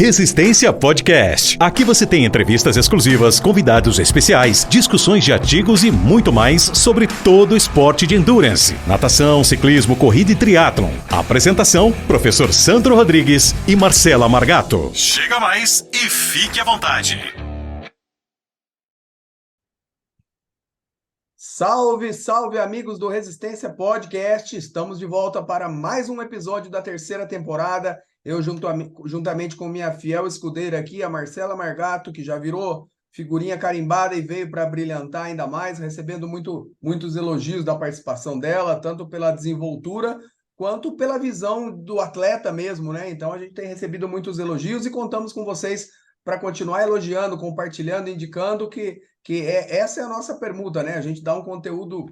Resistência Podcast. Aqui você tem entrevistas exclusivas, convidados especiais, discussões de artigos e muito mais sobre todo o esporte de endurance, natação, ciclismo, corrida e triatlon. Apresentação, professor Sandro Rodrigues e Marcela Margato. Chega mais e fique à vontade. Salve, salve amigos do Resistência Podcast, estamos de volta para mais um episódio da terceira temporada. Eu juntamente com minha fiel escudeira aqui, a Marcela Margato, que já virou figurinha carimbada e veio para brilhantar ainda mais, recebendo muitos elogios da participação dela, tanto pela desenvoltura quanto pela visão do atleta mesmo, né? Então a gente tem recebido muitos elogios e contamos com vocês para continuar elogiando, compartilhando, indicando essa é a nossa permuta, né? A gente dá um conteúdo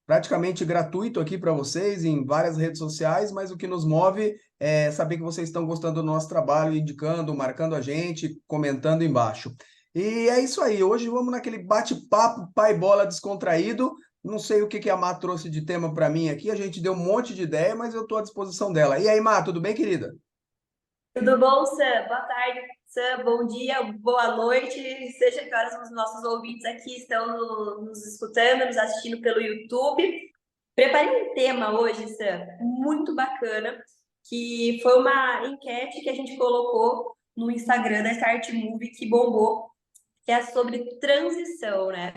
praticamente gratuito aqui para vocês em várias redes sociais, mas o que nos move é saber que vocês estão gostando do nosso trabalho, indicando, marcando a gente, comentando embaixo. E é isso aí, hoje vamos naquele bate-papo pai-bola descontraído. Não sei o que a Má trouxe de tema para mim aqui, a gente deu um monte de ideia, mas eu estou à disposição dela. E aí, Má, tudo bem, querida? Tudo bom, Sam? Boa tarde, Sam. Bom dia, boa noite. Seja que horas os nossos ouvintes aqui estão nos escutando, nos assistindo pelo YouTube. Preparei um tema hoje, Sam, muito bacana, que foi uma enquete que a gente colocou no Instagram da Start Move, que bombou, que é sobre transição, né?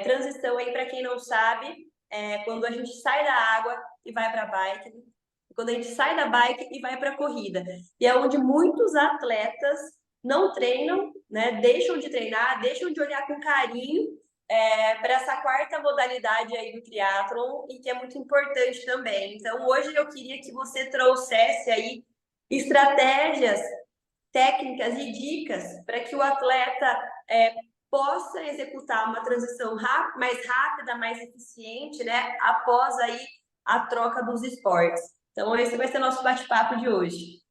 Transição aí, para quem não sabe, quando a gente sai da água e vai para a bike, quando a gente sai da bike e vai para a corrida. E é onde muitos atletas não treinam, né? Deixam de treinar, deixam de olhar com carinho para essa quarta modalidade aí do triatlon, e que é muito importante também. Então, hoje eu queria que você trouxesse aí estratégias, técnicas e dicas para que o atleta possa executar uma transição mais rápida, mais eficiente, né? Após aí a troca dos esportes. Então, esse vai ser nosso bate-papo de hoje.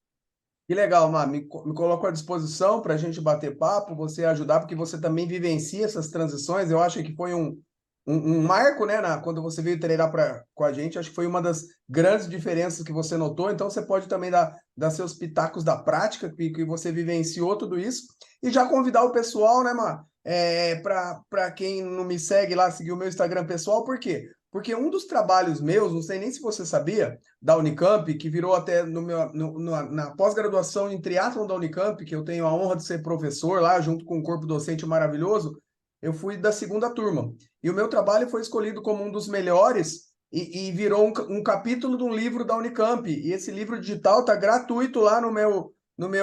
Que legal, Má. Me coloco à disposição para a gente bater papo, você ajudar, porque você também vivencia essas transições. Eu acho que foi um marco, né, quando você veio treinar com a gente. Acho que foi uma das grandes diferenças que você notou. Então, você pode também dar seus pitacos da prática, que você vivenciou tudo isso. E já convidar o pessoal, né, Má, para quem não me segue lá, seguir o meu Instagram pessoal. Por quê? Porque um dos trabalhos meus, não sei nem se você sabia, da Unicamp, que virou até na pós-graduação em triatlon da Unicamp, que eu tenho a honra de ser professor lá, junto com um corpo docente maravilhoso, eu fui da segunda turma. E o meu trabalho foi escolhido como um dos melhores e virou um capítulo de um livro da Unicamp. E esse livro digital está gratuito lá no meu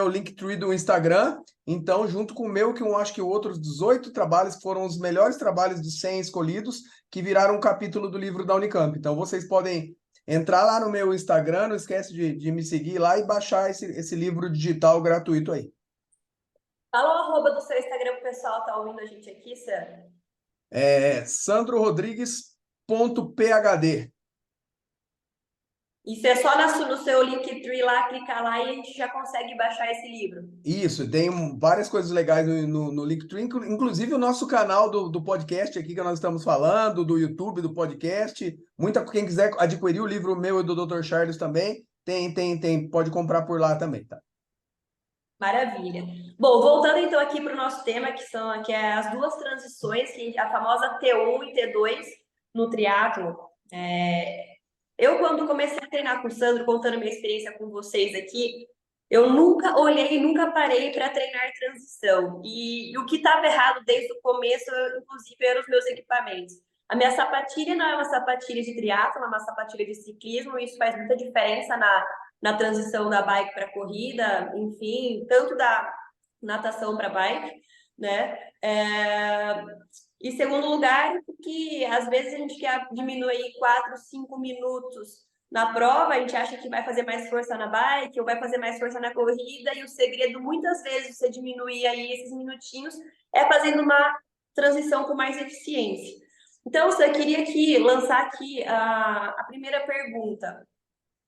Linktree do Instagram. Então, junto com o meu, que eu acho que outros 18 trabalhos foram os melhores trabalhos de 100 escolhidos, que viraram um capítulo do livro da Unicamp. Então, vocês podem entrar lá no meu Instagram, não esquece de me seguir lá e baixar esse livro digital gratuito aí. Fala o arroba do seu Instagram pro pessoal tá ouvindo a gente aqui, Sam. sandrorodrigues.phd. Isso é só no seu Linktree lá, clicar lá e a gente já consegue baixar esse livro. Isso, tem várias coisas legais no Linktree, inclusive o nosso canal do podcast aqui que nós estamos falando, do YouTube, do podcast. Quem quiser adquirir o livro meu e do Dr. Charles também, pode comprar por lá também, tá? Maravilha. Bom, voltando então aqui para o nosso tema, que é as duas transições, a famosa T1 e T2 no triatlo. Eu, quando comecei a treinar com o Sandro, contando minha experiência com vocês aqui, eu nunca olhei, nunca parei para treinar transição. E o que estava errado desde o começo, inclusive, eram os meus equipamentos. A minha sapatilha não é uma sapatilha de triatlo, é uma sapatilha de ciclismo, e isso faz muita diferença na transição da bike para corrida, enfim, tanto da natação para bike, né? E segundo lugar, que às vezes a gente quer diminuir 4, 5 minutos na prova, a gente acha que vai fazer mais força na bike ou vai fazer mais força na corrida, e o segredo, muitas vezes, você diminuir aí esses minutinhos é fazendo uma transição com mais eficiência. Então, eu queria lançar aqui a primeira pergunta.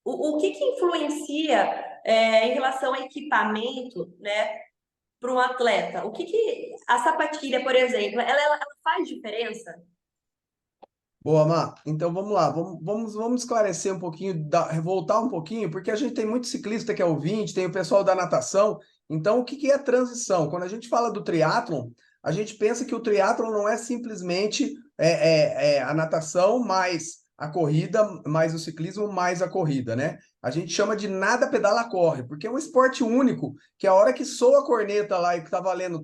O que influencia em relação a equipamento, né, para um atleta? O que a sapatilha, por exemplo, ela faz diferença? Boa, Má. Então vamos lá, vamos esclarecer um pouquinho, voltar um pouquinho, porque a gente tem muito ciclista que é ouvinte, tem o pessoal da natação, Então, o que que é transição? Quando a gente fala do triatlon, a gente pensa que o triatlon não é simplesmente a natação mais a corrida, mais o ciclismo, mais a corrida, né? A gente chama de nada, pedala, corre, porque é um esporte único, que a hora que soa a corneta lá e que tá valendo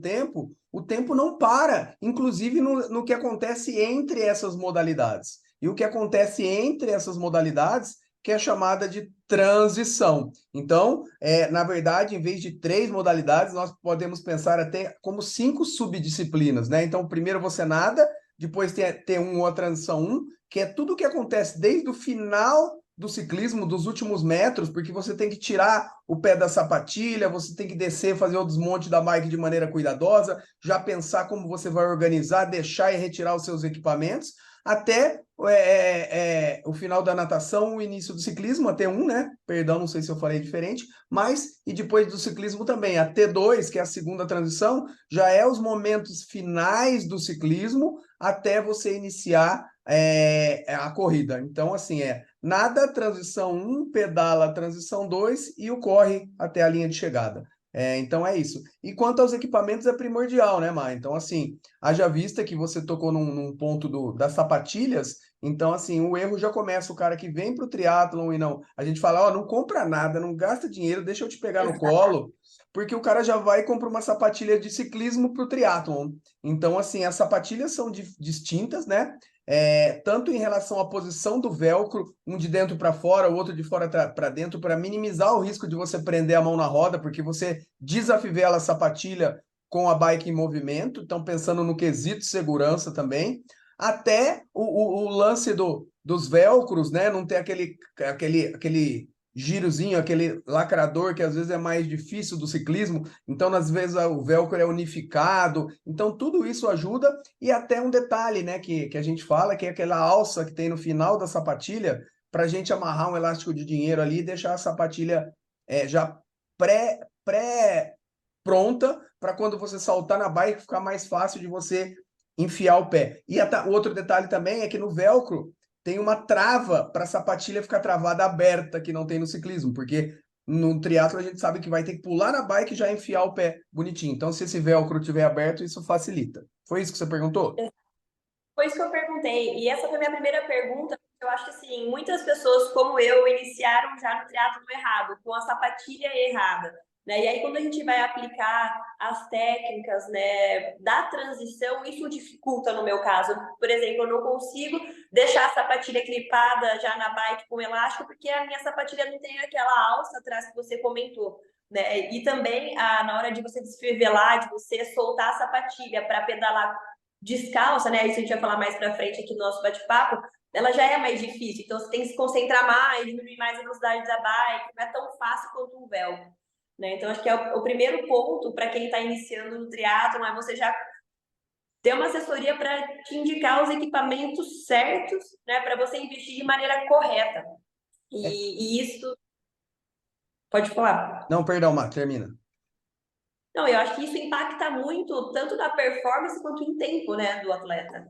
o tempo não para, inclusive no que acontece entre essas modalidades. E o que acontece entre essas modalidades, que é chamada de transição. Então, na verdade, em vez de 3 modalidades, nós podemos pensar até como 5 subdisciplinas, né? Então, primeiro você nada, depois tem a transição 1, que é tudo o que acontece desde o final do ciclismo, dos últimos metros, porque você tem que tirar o pé da sapatilha, você tem que descer, fazer o desmonte da bike de maneira cuidadosa, já pensar como você vai organizar, deixar e retirar os seus equipamentos, até o final da natação, o início do ciclismo, a T1, né? Perdão, não sei se eu falei diferente, mas, e depois do ciclismo também, a T2, que é a segunda transição, já é os momentos finais do ciclismo, até você iniciar a corrida. Então, assim, nada, transição 1, pedala, transição 2 e o corre até a linha de chegada. Então é isso. E quanto aos equipamentos, é primordial, né, Mar? Então, assim, haja vista que você tocou num ponto das sapatilhas, então, assim, o erro já começa, o cara que vem para o triatlon e não... A gente fala, ó, não compra nada, não gasta dinheiro, deixa eu te pegar no colo, porque o cara já vai e compra uma sapatilha de ciclismo para o triatlon. Então, assim, as sapatilhas são distintas, né? Tanto em relação à posição do velcro, um de dentro para fora, o outro de fora para dentro, para minimizar o risco de você prender a mão na roda, porque você desafivela a sapatilha com a bike em movimento, então pensando no quesito segurança também, até o lance dos velcros, né? Não ter aquele girozinho, aquele lacrador que às vezes é mais difícil do ciclismo, então às vezes o velcro é unificado, então tudo isso ajuda, e até um detalhe, né, que a gente fala, que é aquela alça que tem no final da sapatilha, para a gente amarrar um elástico de dinheiro ali e deixar a sapatilha já pronta, para quando você saltar na bike ficar mais fácil de você enfiar o pé. E o outro detalhe também é que no velcro tem uma trava para a sapatilha ficar travada aberta, que não tem no ciclismo, porque no triatlo a gente sabe que vai ter que pular na bike e já enfiar o pé bonitinho. Então, se esse velcro estiver aberto, isso facilita. Foi isso que você perguntou? Foi isso que eu perguntei. E essa foi a minha primeira pergunta. Eu acho que, assim, muitas pessoas, como eu, iniciaram já no triatlo errado, com a sapatilha errada. Né? E aí, quando a gente vai aplicar as técnicas, né, da transição, isso dificulta no meu caso. Por exemplo, eu não consigo deixar a sapatilha clipada já na bike com elástico, porque a minha sapatilha não tem aquela alça atrás que você comentou. Né? E também, na hora de você desfivelar, de você soltar a sapatilha para pedalar descalça, né? Isso a gente vai falar mais para frente aqui no nosso bate-papo. Ela já é mais difícil, então você tem que se concentrar mais, diminuir mais a velocidade da bike, não é tão fácil quanto um velcro. Né? Então, acho que é o primeiro ponto para quem está iniciando no triatlon, é você já ter uma assessoria para te indicar os equipamentos certos, né, para você investir de maneira correta. E isso... Pode falar. Não, perdão, Mar, termina. Não, eu acho que isso impacta muito, tanto na performance quanto em tempo, né, do atleta.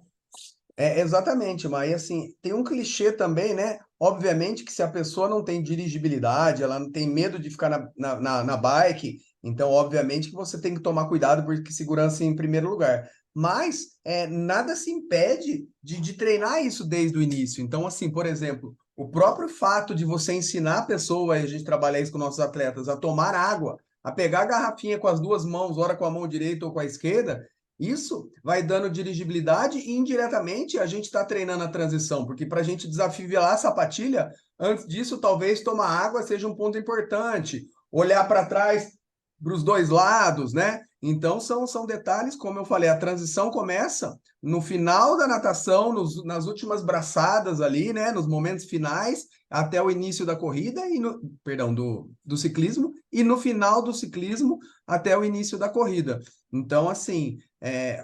Exatamente, mas assim, tem um clichê também, né? Obviamente que se a pessoa não tem dirigibilidade, ela não tem medo de ficar na bike, então obviamente que você tem que tomar cuidado, porque segurança em primeiro lugar. Mas nada se impede de treinar isso desde o início. Então, assim, por exemplo, o próprio fato de você ensinar a pessoa, a gente trabalha isso com nossos atletas, a tomar água, a pegar a garrafinha com as duas mãos, ora com a mão direita ou com a esquerda, isso vai dando dirigibilidade e indiretamente a gente está treinando a transição, porque para a gente desafivelar a sapatilha, antes disso, talvez tomar água seja um ponto importante, olhar para trás, para os dois lados, né? Então, são detalhes, como eu falei, a transição começa no final da natação, nas últimas braçadas ali, né? Nos momentos finais, até o início da corrida, perdão, do ciclismo, e no final do ciclismo até o início da corrida. Então, assim,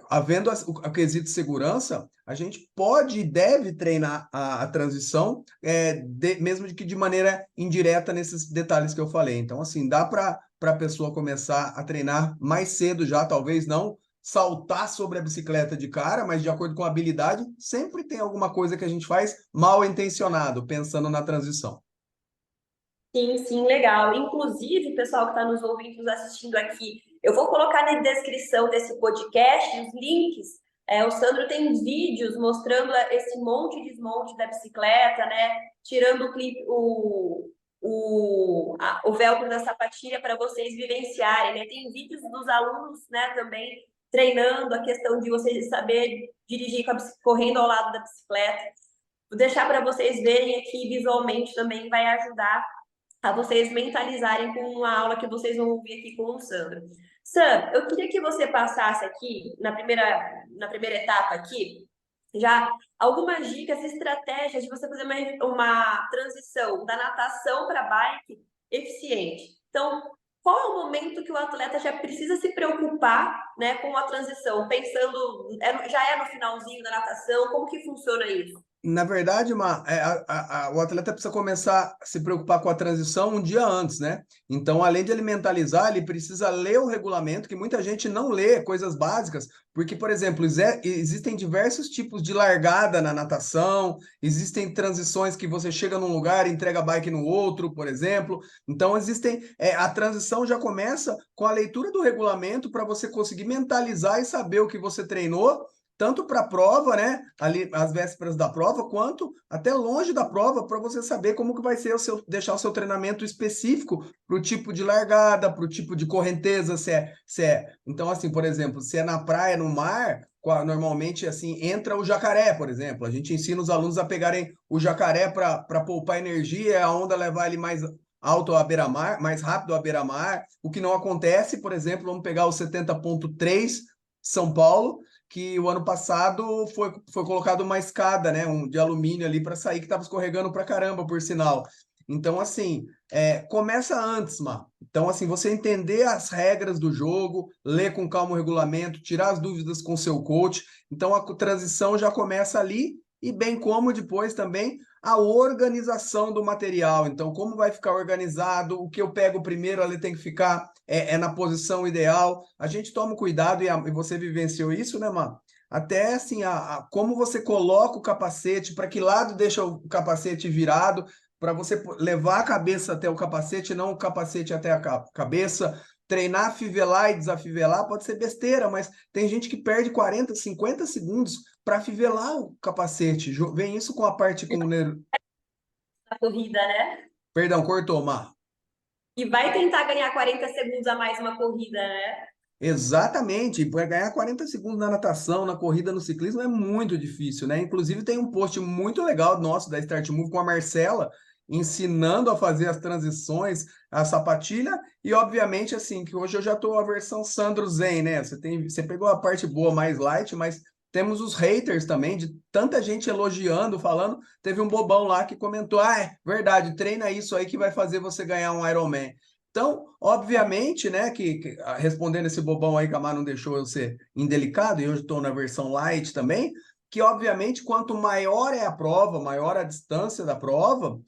havendo o quesito de segurança, a gente pode e deve treinar a transição, mesmo que de maneira indireta nesses detalhes que eu falei. Então, assim, dá para a pessoa começar a treinar mais cedo já, talvez não saltar sobre a bicicleta de cara, mas de acordo com a habilidade, sempre tem alguma coisa que a gente faz mal intencionado, pensando na transição. Sim, sim, legal. Inclusive, pessoal que está nos ouvindo, nos assistindo aqui, eu vou colocar na descrição desse podcast os links. O Sandro tem vídeos mostrando esse monte e desmonte da bicicleta, né? Tirando o clipe, o velcro da sapatilha para vocês vivenciarem, né? Tem vídeos dos alunos, né, também treinando a questão de vocês saber dirigir correndo ao lado da bicicleta. Vou deixar para vocês verem aqui visualmente também, vai ajudar a vocês mentalizarem com a aula que vocês vão ouvir aqui com o Sandro. Sam, eu queria que você passasse aqui, na primeira etapa aqui, já algumas dicas, estratégias de você fazer uma transição da natação para bike eficiente. Então, qual é o momento que o atleta já precisa se preocupar, né, com a transição? Pensando, já é no finalzinho da natação, como que funciona isso? Na verdade, o atleta precisa começar a se preocupar com a transição um dia antes, né? Então, além de ele mentalizar, ele precisa ler o regulamento, que muita gente não lê coisas básicas, porque, por exemplo, existem diversos tipos de largada na natação, existem transições que você chega num lugar e entrega a bike no outro, por exemplo. Então, a transição já começa com a leitura do regulamento para você conseguir mentalizar e saber o que você treinou, tanto para a prova, né, ali às vésperas da prova, quanto até longe da prova, para você saber como que vai ser deixar o seu treinamento específico para o tipo de largada, para o tipo de correnteza, Então, assim, por exemplo, se é na praia, no mar, normalmente, assim, entra o jacaré, por exemplo. A gente ensina os alunos a pegarem o jacaré para poupar energia, a onda levar ele mais alto à beira-mar, mais rápido à beira-mar, o que não acontece, por exemplo, vamos pegar o 70.3 São Paulo, que o ano passado foi colocado uma escada, né, de alumínio ali para sair, que estava escorregando para caramba, por sinal. Então, assim, começa antes, Má. Então, assim, você entender as regras do jogo, ler com calma o regulamento, tirar as dúvidas com o seu coach. Então, a transição já começa ali, e bem como depois também a organização do material. Então, como vai ficar organizado, o que eu pego primeiro ali tem que ficar na posição ideal. A gente toma cuidado, e você vivenciou isso, né, mano? Até assim, como você coloca o capacete, para que lado deixa o capacete virado, para você levar a cabeça até o capacete, não o capacete até a cabeça. Treinar, fivelar e desafivelar pode ser besteira, mas tem gente que perde 40, 50 segundos para fivelar o capacete. Vem isso com a parte com A corrida, né? Perdão, cortou, Mar. E vai tentar ganhar 40 segundos a mais uma corrida, né? Exatamente, para ganhar 40 segundos na natação, na corrida, no ciclismo é muito difícil, né? Inclusive tem um post muito legal nosso da Start Move com a Marcela, ensinando a fazer as transições, a sapatilha, e obviamente assim, que hoje eu já estou a versão Sandro Zen, né? Você pegou a parte boa mais light, mas temos os haters também, de tanta gente elogiando, falando. Teve um bobão lá que comentou: é verdade, treina isso aí que vai fazer você ganhar um Ironman. Então, obviamente, né, respondendo esse bobão aí que a Mar não deixou eu ser indelicado, e hoje estou na versão light também, que obviamente quanto maior é a prova, maior a distância da prova,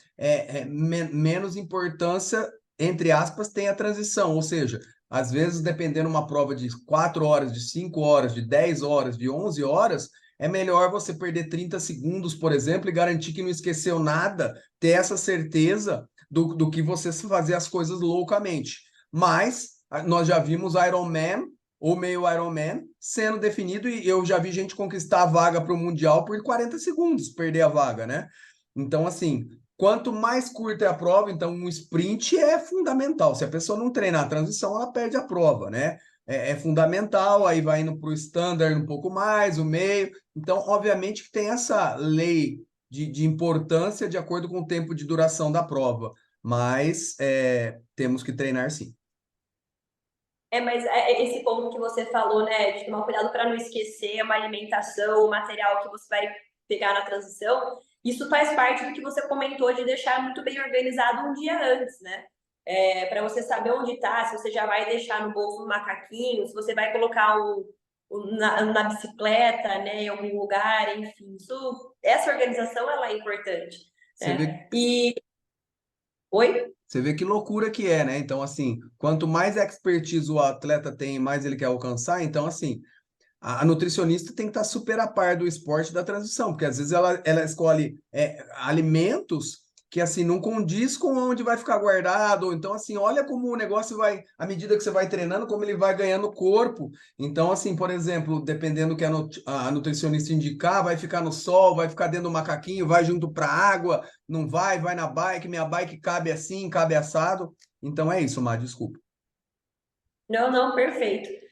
menos importância, entre aspas, tem a transição. Ou seja, às vezes, dependendo de uma prova de 4 horas, de 5 horas, de 10 horas, de 11 horas, é melhor você perder 30 segundos, por exemplo, e garantir que não esqueceu nada, ter essa certeza do que você fazer as coisas loucamente. Mas nós já vimos Ironman ou meio Ironman sendo definido, e eu já vi gente conquistar a vaga para o Mundial por 40 segundos, perder a vaga, né? Então, assim, quanto mais curta é a prova, então um sprint é fundamental. Se a pessoa não treinar a transição, ela perde a prova, né? É fundamental, aí vai indo para o standard um pouco mais, o meio. Então, obviamente que tem essa lei de importância de acordo com o tempo de duração da prova, mas temos que treinar sim. Mas esse ponto que você falou, né, de tomar cuidado para não esquecer uma alimentação, o material que você vai pegar na transição, isso faz parte do que você comentou de deixar muito bem organizado um dia antes, né? Para você saber onde está, se você já vai deixar no bolso do macaquinho, se você vai colocar na bicicleta, né, em algum lugar, enfim. Essa organização, ela é importante. Você Né? vê... Oi? Você vê que loucura que é, né? Então, assim, quanto mais expertise o atleta tem, mais ele quer alcançar. Então, assim, a nutricionista tem que estar super a par do esporte da transição, porque às vezes ela escolhe alimentos que assim não condiz com onde vai ficar guardado. Então, assim, olha como o negócio vai, à medida que você vai treinando, como ele vai ganhando corpo. Então, assim, por exemplo, dependendo do que a nutricionista indicar, vai ficar no sol, vai ficar dentro do macaquinho, vai junto para a água, não vai, vai na bike, minha bike cabe assim, cabe assado. Então é isso, Mar, desculpa. Não, não, perfeito.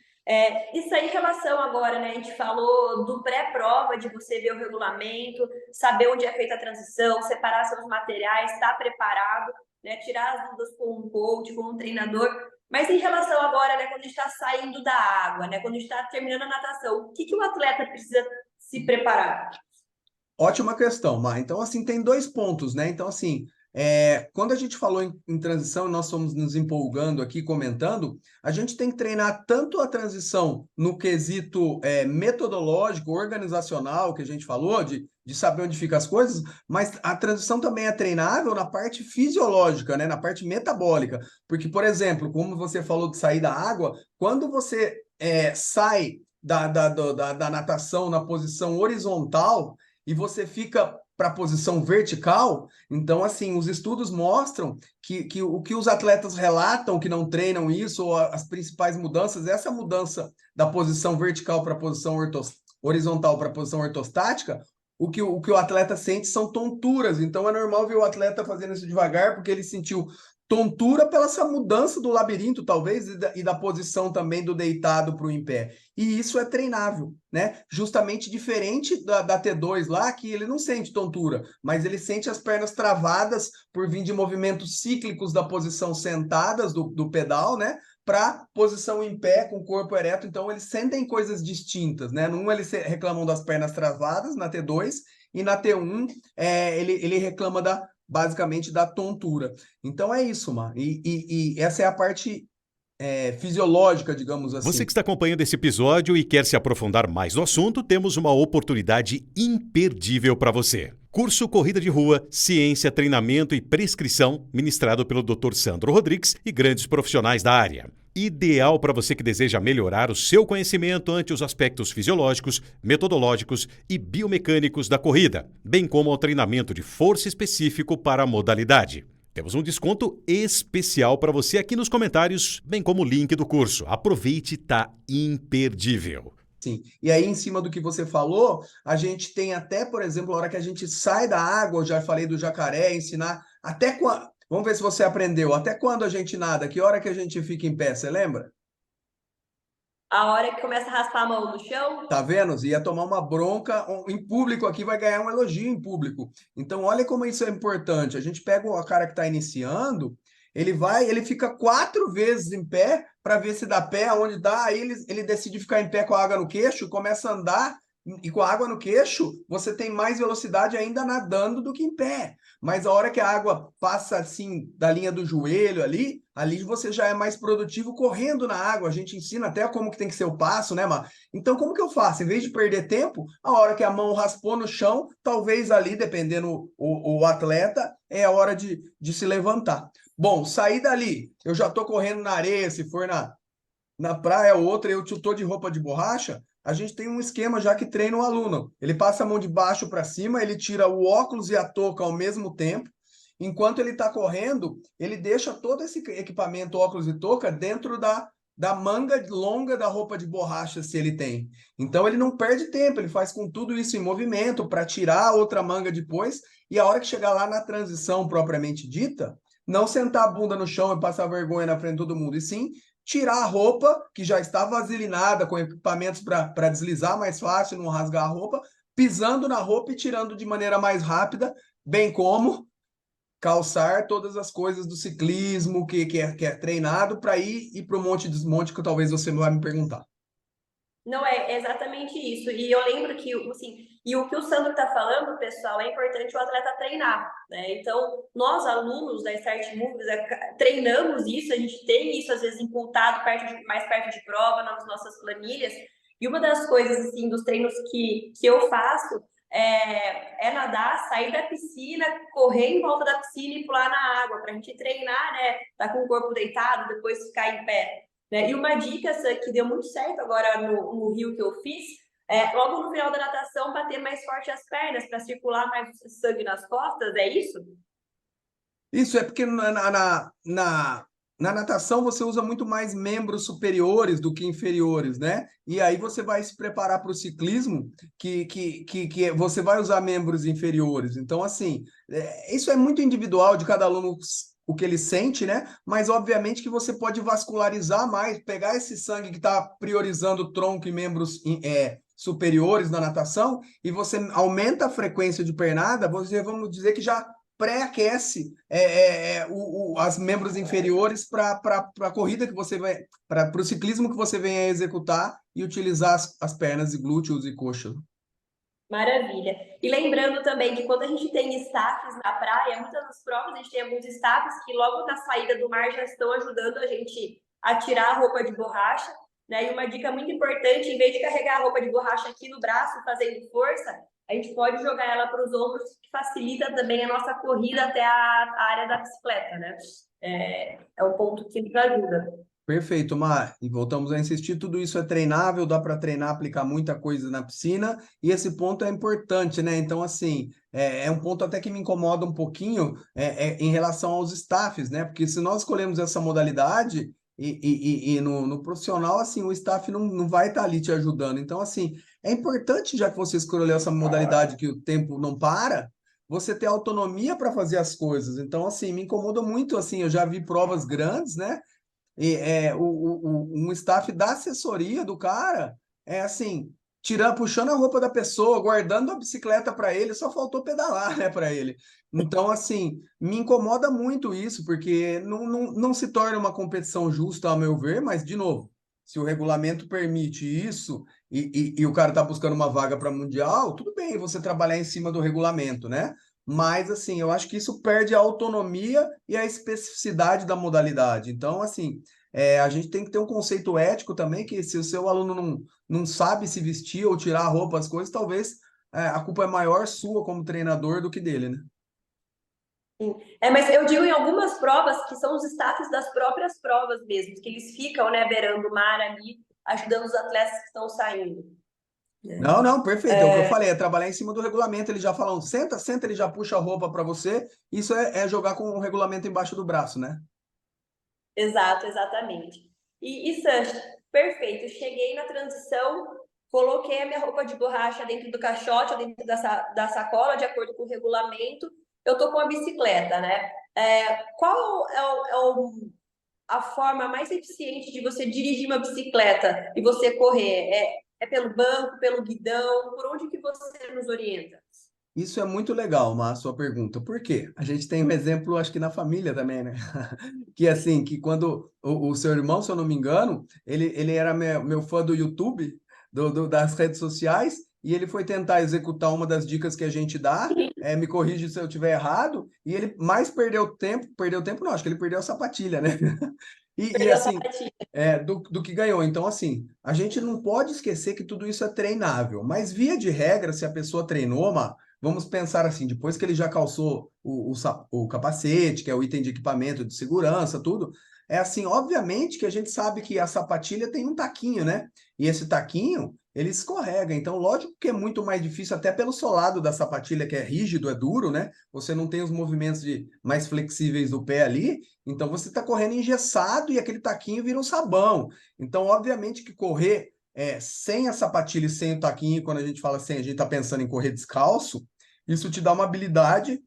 Isso aí em relação agora, né? A gente falou do pré-prova, de você ver o regulamento, saber onde é feita a transição, separar seus materiais, estar preparado, né? Tirar as dúvidas com um coach, com um treinador. Mas em relação agora, né, quando a gente está saindo da água, né? Quando a gente está terminando a natação, o que o atleta precisa se preparar? Ótima questão, Mar. Então, assim, tem dois pontos, né? Então, assim, quando a gente falou em transição, nós fomos nos empolgando aqui, comentando, a gente tem que treinar tanto a transição no quesito metodológico, organizacional, que a gente falou, de saber onde ficam as coisas, mas a transição também é treinável na parte fisiológica, né? Na parte metabólica. Porque, por exemplo, como você falou de sair da água, quando você sai da natação na posição horizontal, e você fica para a posição vertical, então, assim, os estudos mostram que o que os atletas relatam que não treinam isso, ou as principais mudanças, essa mudança da posição vertical para a posição horizontal para a posição ortostática, o que o atleta sente são tonturas. Então, é normal ver o atleta fazendo isso devagar, porque ele sentiu tontura pela essa mudança do labirinto, talvez, e da posição também do deitado para o em pé. E isso é treinável, né? Justamente diferente da T2 lá, que ele não sente tontura, mas ele sente as pernas travadas por vir de movimentos cíclicos da posição sentadas do pedal, né? Para posição em pé, com o corpo ereto. Então, eles sentem coisas distintas, né? Num, eles reclamam das pernas travadas, na T2, e na T1, ele reclama basicamente da tontura. Então, é isso, Mar. E essa é a parte fisiológica, digamos assim. Você que está acompanhando esse episódio e quer se aprofundar mais no assunto, temos uma oportunidade imperdível para você. Curso Corrida de Rua, Ciência, Treinamento e Prescrição, ministrado pelo Dr. Sandro Rodrigues e grandes profissionais da área. Ideal para você que deseja melhorar o seu conhecimento ante os aspectos fisiológicos, metodológicos e biomecânicos da corrida, bem como ao treinamento de força específico para a modalidade. Temos um desconto especial para você aqui nos comentários, bem como o link do curso. Aproveite, tá imperdível. Sim. E aí, em cima do que você falou, a gente tem até, por exemplo, a hora que a gente sai da água, eu já falei do jacaré, ensinar até quando. Vamos ver se você aprendeu. Até quando a gente nada? Que hora que a gente fica em pé? Você lembra? A hora que começa a raspar a mão no chão? Tá vendo? Ia tomar uma bronca em público aqui, vai ganhar um elogio em público. Então, olha como isso é importante. A gente pega o cara que está iniciando, ele fica 4 vezes em pé para ver se dá pé, aonde dá, aí ele decide ficar em pé com a água no queixo, começa a andar, e com a água no queixo, você tem mais velocidade ainda nadando do que em pé. Mas a hora que a água passa assim da linha do joelho ali você já é mais produtivo correndo na água. A gente ensina até como que tem que ser o passo, né, Mar? Então, como que eu faço? Em vez de perder tempo, a hora que a mão raspou no chão, talvez ali, dependendo o atleta, é a hora de se levantar. Bom, sair dali, eu já estou correndo na areia, se for na praia ou outra, eu estou de roupa de borracha, a gente tem um esquema já que treina o aluno. Ele passa a mão de baixo para cima, ele tira o óculos e a touca ao mesmo tempo. Enquanto ele está correndo, ele deixa todo esse equipamento, óculos e touca, dentro da manga longa da roupa de borracha, se ele tem. Então, ele não perde tempo, ele faz com tudo isso em movimento para tirar a outra manga depois, e a hora que chegar lá na transição propriamente dita, não sentar a bunda no chão e passar vergonha na frente de todo mundo, e sim tirar a roupa, que já está vaselinada, com equipamentos para deslizar mais fácil, não rasgar a roupa, pisando na roupa e tirando de maneira mais rápida, bem como calçar todas as coisas do ciclismo que é treinado para ir para o monte e desmonte, que talvez você vai me perguntar. Não, é exatamente isso. E eu lembro que, assim, e o que o Sandro está falando, pessoal, é importante o atleta treinar, né? Então, nós, alunos da Start Moves, treinamos isso, a gente tem isso, às vezes, imputado mais perto de prova, nas nossas planilhas. E uma das coisas, assim, dos treinos que eu faço é nadar, sair da piscina, correr em volta da piscina e pular na água, para a gente treinar, né? Tá com o corpo deitado, depois ficar em pé. Né? E uma dica que deu muito certo agora no Rio que eu fiz, logo no final da natação, bater mais forte as pernas para circular mais sangue nas costas, é isso? Isso é porque na natação você usa muito mais membros superiores do que inferiores, né? E aí você vai se preparar para o ciclismo, que você vai usar membros inferiores. Então, assim, isso é muito individual de cada aluno, o que ele sente, né? Mas, obviamente, que você pode vascularizar mais, pegar esse sangue que está priorizando tronco e membros superiores na natação, e você aumenta a frequência de pernada, vamos dizer que já pré-aquece as membros inferiores para a corrida que você vai, para o ciclismo que você vem a executar e utilizar as pernas e glúteos e coxa. Maravilha. E lembrando também que quando a gente tem staffs na praia, muitas das provas a gente tem alguns staffs que logo na saída do mar já estão ajudando a gente a tirar a roupa de borracha, né? E uma dica muito importante, em vez de carregar a roupa de borracha aqui no braço fazendo força, a gente pode jogar ela para os ombros, que facilita também a nossa corrida até a área da bicicleta, né? É um ponto que nos ajuda. Perfeito, Mar. E voltamos a insistir, tudo isso é treinável, dá para treinar, aplicar muita coisa na piscina, e esse ponto é importante, né? Então, assim, é um ponto até que me incomoda um pouquinho em relação aos staffs, né? Porque se nós escolhemos essa modalidade e no profissional, assim, o staff não vai estar ali te ajudando. Então, assim, é importante, já que você escolheu essa modalidade que o tempo não para, você ter autonomia para fazer as coisas. Então, assim, me incomoda muito, assim, eu já vi provas grandes, né? E um staff da assessoria do cara assim, puxando a roupa da pessoa, guardando a bicicleta para ele, só faltou pedalar, né, para ele. Então, assim, me incomoda muito isso, porque não se torna uma competição justa, ao meu ver, mas, de novo, se o regulamento permite isso e o cara está buscando uma vaga para Mundial, tudo bem você trabalhar em cima do regulamento, né? Mas, assim, eu acho que isso perde a autonomia e a especificidade da modalidade. Então, assim, a gente tem que ter um conceito ético também, que se o seu aluno não sabe se vestir ou tirar a roupa, as coisas, talvez a culpa é maior sua como treinador do que dele, né? Sim. Mas eu digo em algumas provas que são os staffs das próprias provas mesmo, que eles ficam, né, beirando o mar ali, ajudando os atletas que estão saindo. Não, perfeito. É o que eu falei, é trabalhar em cima do regulamento. Eles já falam, senta, ele já puxa a roupa para você. Isso é jogar com o regulamento embaixo do braço, né? Exato, exatamente. Sancho, perfeito. Cheguei na transição, coloquei a minha roupa de borracha dentro do caixote, ou dentro da sacola, de acordo com o regulamento. Eu tô com a bicicleta, né? Qual a forma mais eficiente de você dirigir uma bicicleta e você correr? É pelo banco, pelo guidão? Por onde que você nos orienta? Isso é muito legal, a sua pergunta. Por quê? A gente tem um exemplo, acho que na família também, né? Que assim, que quando o seu irmão, se eu não me engano, ele era meu fã do YouTube, das redes sociais, e ele foi tentar executar uma das dicas que a gente dá, me corrige se eu estiver errado, e ele mais perdeu tempo não, acho que ele perdeu a sapatilha, né? E Perdeu a assim, sapatilha. do que ganhou. Então, assim, a gente não pode esquecer que tudo isso é treinável, mas via de regra, se a pessoa treinou, vamos pensar assim, depois que ele já calçou o capacete, que é o item de equipamento de segurança, tudo, é assim, obviamente que a gente sabe que a sapatilha tem um taquinho, né? E esse taquinho, ele escorrega. Então, lógico que é muito mais difícil, até pelo solado da sapatilha, que é rígido, é duro, né? Você não tem os movimentos mais flexíveis do pé ali, então você está correndo engessado e aquele taquinho vira um sabão. Então, obviamente que correr sem a sapatilha e sem o taquinho, quando a gente fala assim, a gente está pensando em correr descalço, isso te dá uma habilidade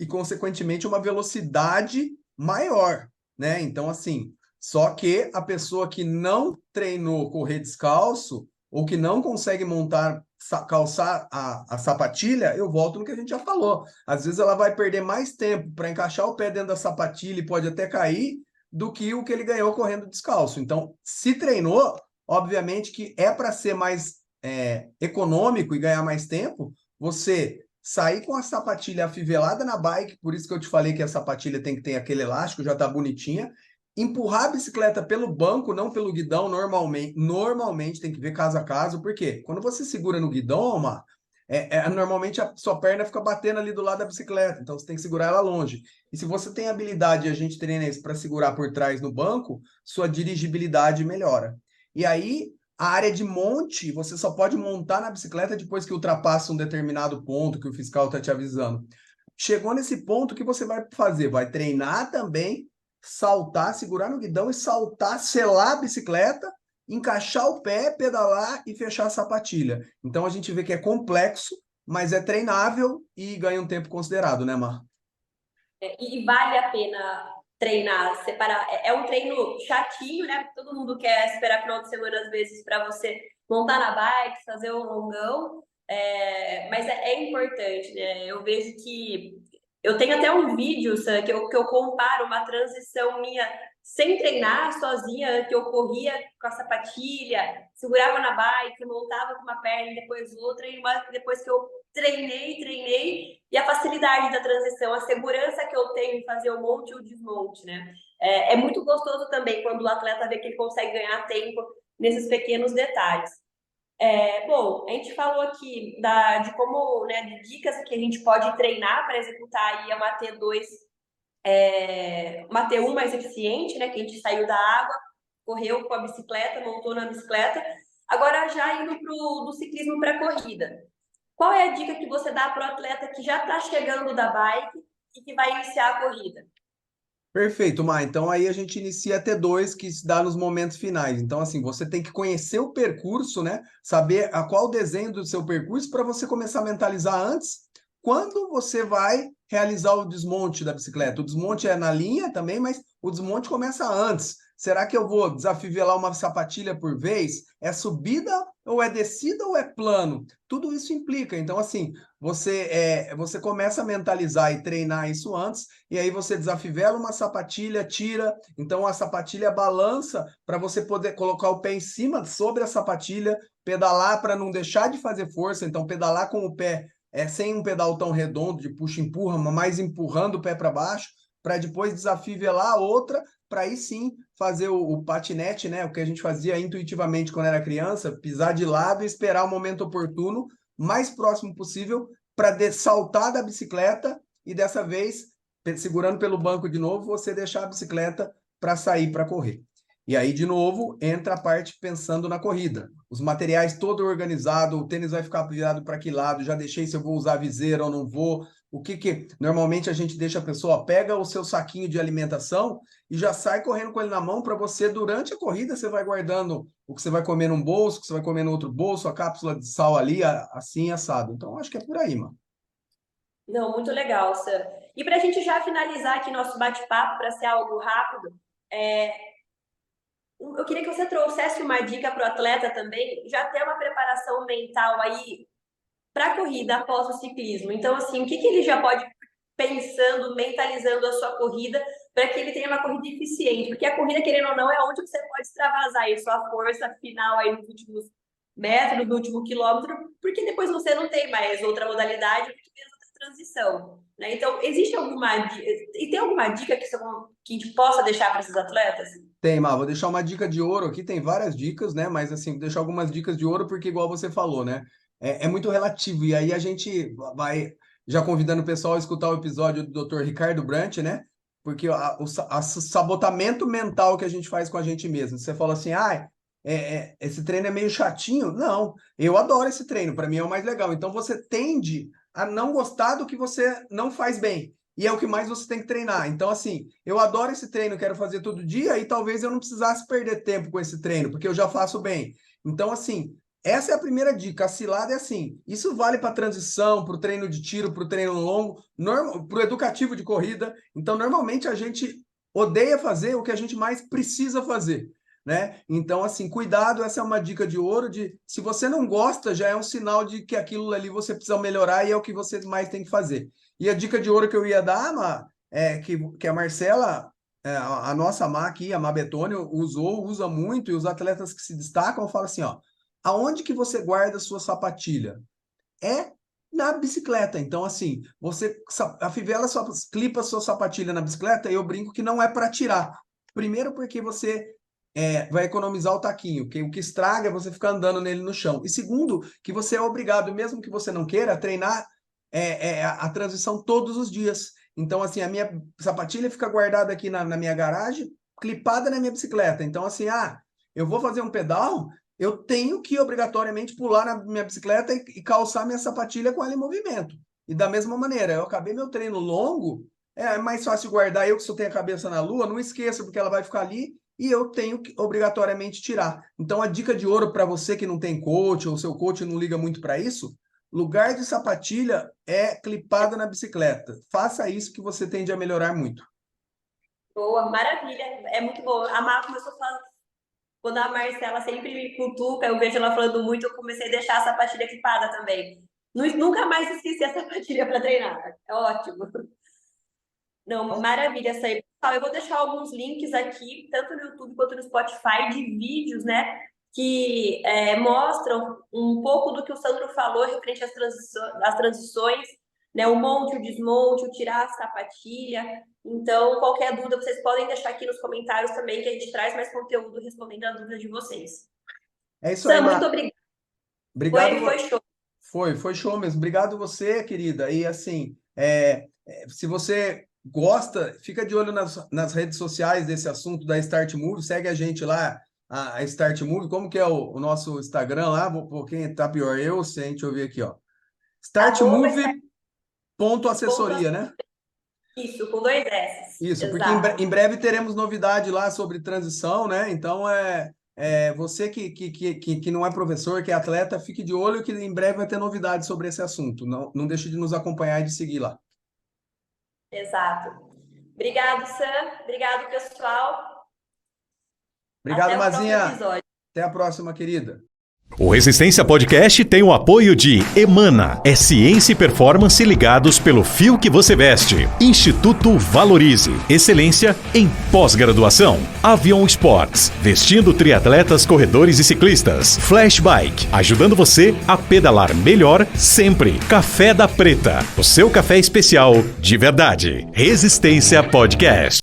e, consequentemente, uma velocidade maior, né? Então, assim, só que a pessoa que não treinou correr descalço ou que não consegue calçar a sapatilha, eu volto no que a gente já falou. Às vezes ela vai perder mais tempo para encaixar o pé dentro da sapatilha e pode até cair do que o que ele ganhou correndo descalço. Então, se treinou, obviamente que é para ser mais econômico e ganhar mais tempo, você sair com a sapatilha afivelada na bike, por isso que eu te falei que a sapatilha tem que ter aquele elástico, já tá bonitinha, empurrar a bicicleta pelo banco, não pelo guidão, normalmente tem que ver caso a caso, porque quando você segura no guidão, normalmente a sua perna fica batendo ali do lado da bicicleta, então você tem que segurar ela longe. E se você tem habilidade, e a gente treina isso para segurar por trás no banco, sua dirigibilidade melhora. E aí, a área de monte, você só pode montar na bicicleta depois que ultrapassa um determinado ponto que o fiscal está te avisando. chegou nesse ponto, o que você vai fazer? Vai treinar também, saltar, segurar no guidão e saltar, selar a bicicleta, encaixar o pé, pedalar e fechar a sapatilha. Então a gente vê que é complexo, mas é treinável e ganha um tempo considerado, né, Mar? E vale a pena treinar, separar. É um treino chatinho, né? Todo mundo quer esperar final de semana, às vezes, para você montar na bike, fazer um longão. Mas é importante, né? Eu vejo que eu tenho até um vídeo, Sam, que eu comparo uma transição minha sem treinar, sozinha, que eu corria com a sapatilha, segurava na bike, montava com uma perna e depois outra, e depois que eu treinei, e a facilidade da transição, a segurança que eu tenho em fazer o monte e o desmonte, né? É muito gostoso também quando o atleta vê que ele consegue ganhar tempo nesses pequenos detalhes. Bom, a gente falou aqui de como, né, de dicas que a gente pode treinar para executar aí uma T2, uma T1 mais eficiente, né, que a gente saiu da água, correu com a bicicleta, montou na bicicleta. Agora já indo do ciclismo para a corrida. Qual é a dica que você dá para o atleta que já está chegando da bike e que vai iniciar a corrida? Perfeito, Mar. Então aí a gente inicia a T2, que se dá nos momentos finais. Então, assim, você tem que conhecer o percurso, né? Saber a qual o desenho do seu percurso para você começar a mentalizar antes quando você vai realizar o desmonte da bicicleta. O desmonte é na linha também, mas o desmonte começa antes. Será que eu vou desafivelar uma sapatilha por vez? É subida ou é descida ou é plano? Tudo isso implica. Então, assim, você começa a mentalizar e treinar isso antes, e aí você desafivela uma sapatilha, tira, então a sapatilha balança para você poder colocar o pé em cima, sobre a sapatilha, pedalar para não deixar de fazer força, então pedalar com o pé sem um pedal tão redondo de puxa-empurra, mas mais empurrando o pé para baixo, para depois desafivelar a outra, para aí sim fazer o patinete, né? O que a gente fazia intuitivamente quando era criança, pisar de lado e esperar o momento oportuno, mais próximo possível, para saltar da bicicleta e dessa vez, segurando pelo banco de novo, você deixar a bicicleta para sair para correr. E aí, de novo, entra a parte pensando na corrida. Os materiais todo organizado, o tênis vai ficar virado para que lado, já deixei se eu vou usar viseira ou não vou. O que normalmente a gente deixa a pessoa, pega o seu saquinho de alimentação e já sai correndo com ele na mão para você, durante a corrida, você vai guardando o que você vai comer num bolso, o que você vai comer no outro bolso, a cápsula de sal ali, assim, assado. Então, acho que é por aí, mano. Não, muito legal, Sam. E para a gente já finalizar aqui nosso bate-papo, para ser algo rápido, eu queria que você trouxesse uma dica para o atleta também, já ter uma preparação mental aí para a corrida após o ciclismo. Então, assim, o que ele já pode pensando, mentalizando a sua corrida para que ele tenha uma corrida eficiente? Porque a corrida, querendo ou não, é onde você pode extravasar aí sua força final aí nos últimos metros, no último quilômetro, porque depois você não tem mais outra modalidade, muito menos outra transição, né? Então, existe alguma dica, e tem alguma dica que a gente possa deixar para esses atletas? Tem, Má, vou deixar uma dica de ouro aqui, tem várias dicas, né? Mas assim, vou deixar algumas dicas de ouro, porque igual você falou, né? É muito relativo. E aí a gente vai já convidando o pessoal a escutar o episódio do Dr. Ricardo Brant, né? Porque o sabotamento mental que a gente faz com a gente mesmo. Você fala assim, esse treino é meio chatinho. Não, eu adoro esse treino, para mim é o mais legal. Então você tende a não gostar do que você não faz bem. E é o que mais você tem que treinar. Então, assim, eu adoro esse treino, quero fazer todo dia, e talvez eu não precisasse perder tempo com esse treino, porque eu já faço bem. Então, assim, essa é a primeira dica. A cilada é assim. Isso vale para transição, para o treino de tiro, para o treino longo, para o educativo de corrida. Então, normalmente a gente odeia fazer o que a gente mais precisa fazer, né? Então, assim, cuidado, essa é uma dica de ouro, de se você não gosta, já é um sinal de que aquilo ali você precisa melhorar e é o que você mais tem que fazer. E a dica de ouro que eu ia dar, que a Marcela, a nossa Má aqui, a Má Betônio, usa muito, e os atletas que se destacam falam assim, ó, aonde que você guarda a sua sapatilha? É na bicicleta. Então, assim, você afivela, clipa a sua sapatilha na bicicleta, e eu brinco que não é para tirar. Primeiro porque você vai economizar o taquinho, que o que estraga é você ficar andando nele no chão. E segundo, que você é obrigado, mesmo que você não queira, a treinar a transição todos os dias. Então, assim, a minha sapatilha fica guardada aqui na minha garagem, clipada na minha bicicleta. Então, assim, eu vou fazer um pedal, eu tenho que obrigatoriamente pular na minha bicicleta e calçar minha sapatilha com ela em movimento. E da mesma maneira, eu acabei meu treino longo, é mais fácil guardar. Eu que só tenho a cabeça na lua, não esqueça, porque ela vai ficar ali e eu tenho que obrigatoriamente tirar. Então, a dica de ouro para você que não tem coach, ou seu coach não liga muito para isso, lugar de sapatilha é clipada na bicicleta. Faça isso que você tende a melhorar muito. Boa, maravilha. É muito bom. A Mar começou a falar. Quando a Marcela sempre me cutuca, eu vejo ela falando muito, eu comecei a deixar a sapatilha equipada também. Nunca mais esqueci a sapatilha para treinar. É ótimo. Não, maravilha essa aí. Pessoal, eu vou deixar alguns links aqui, tanto no YouTube quanto no Spotify, de vídeos, né? Que mostram um pouco do que o Sandro falou referente às transições, né? O monte, o desmonte, o tirar a sapatilha. Então, qualquer dúvida, vocês podem deixar aqui nos comentários também, que a gente traz mais conteúdo respondendo as dúvidas de vocês. É isso aí, Sam, Mar. muito obrigada. Obrigado. Foi show. Foi show mesmo. Obrigado você, querida. E assim, se você gosta, fica de olho nas redes sociais desse assunto da Start Move, segue a gente lá, a Start Move. Como que é o nosso Instagram lá? Vou quem tá pior, eu, se a gente ouvir aqui, ó. Startmove.assessoria, né? Isso, com 2 S. Isso, porque Exato. em breve teremos novidade lá sobre transição, né? Então, você que não é professor, que é atleta, fique de olho que em breve vai ter novidade sobre esse assunto. Não deixe de nos acompanhar e de seguir lá. Exato. Obrigado, Sam. Obrigado, pessoal. Obrigado, Até o próximo Mazinha. episódio. Até a próxima, querida. O Resistência Podcast tem o apoio de Emana, é ciência e performance ligados pelo fio que você veste. Instituto Valorize, excelência em pós-graduação. Avion Sports, vestindo triatletas, corredores e ciclistas. Flash Bike, ajudando você a pedalar melhor sempre. Café da Preta, o seu café especial de verdade. Resistência Podcast.